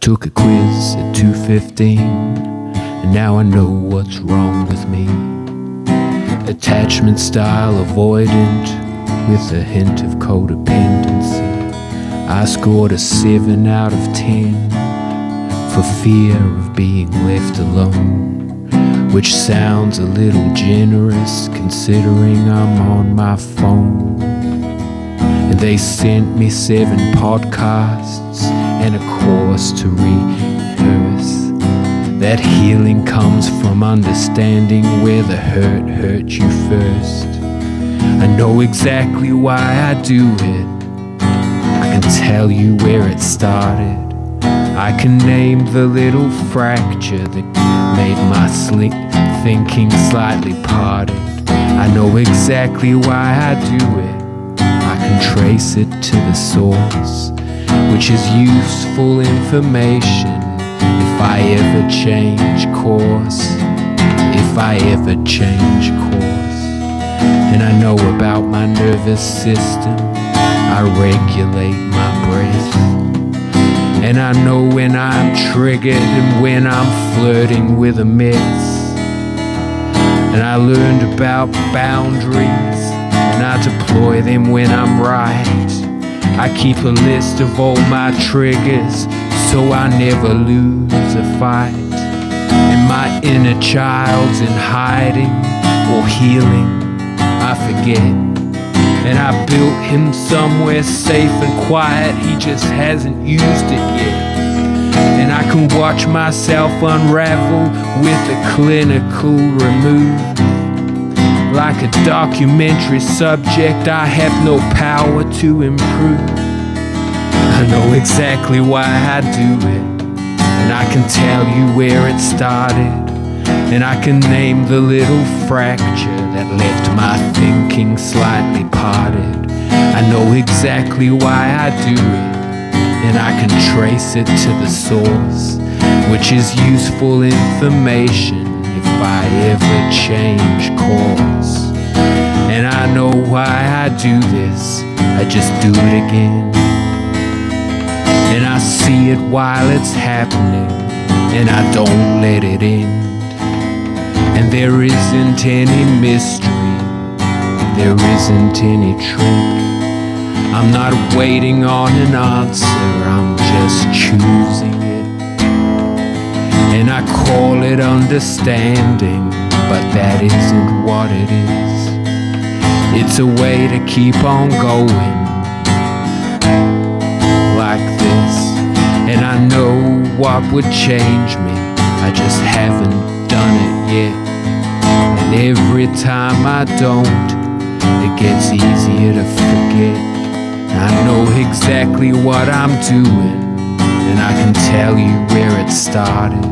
took a quiz at 2:15, and now I know what's wrong with me. Attachment style avoidant with a hint of codependency. I scored a 7 out of 10 for fear of being left alone, which sounds a little generous considering I'm on my phone. And they sent me 7 podcasts and a course to rehearse. That healing comes from understanding where the hurt you first. I know exactly why I do it. I can tell you where it started. I can name the little fracture that made my thinking slightly parted. I know exactly why I do it. I can trace it to the source, which is useful information if I ever change course. If I ever change course. And I know about my nervous system. I regulate my breath. And I know when I'm triggered and when I'm flirting with a mess. And I learned about boundaries, and I deploy them when I'm right. I keep a list of all my triggers so I never lose a fight. And my inner child's in hiding or healing, I forget. And I built him somewhere safe and quiet, he just hasn't used it yet. And I can watch myself unravel with a clinical remove. Like a documentary subject, I have no power to improve. I know exactly why I do it, and I can tell you where it started. And I can name the little fracture that left my thinking slightly parted. I know exactly why I do it, and I can trace it to the source, which is useful information if I ever change course. And I know why I do this, I just do it again. And I see it while it's happening, and I don't let it end. And there isn't any mystery, there isn't any trick. I'm not waiting on an answer, I'm just choosing it. And I call it understanding, but that isn't what it is. It's a way to keep on going like this. And I know what would change me, I just haven't done it yet. And every time I don't, it gets easier to forget. I know exactly what I'm doing, and I can tell you where it started.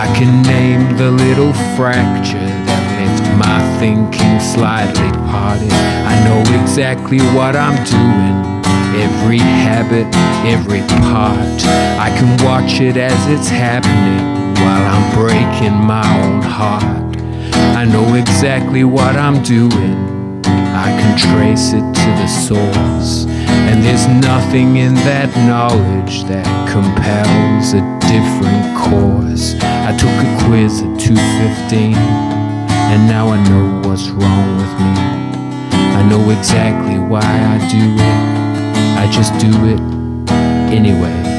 I can name the little fracture that left my thinking slightly parted. I know exactly what I'm doing, every habit, every part. I can watch it as it's happening while I'm breaking my own heart. I know exactly what I'm doing, I can trace it to the source. And there's nothing in that knowledge that compels a different course. I took a quiz at 2:15, and now I know what's wrong with me. I know exactly why I do it, I just do it anyway.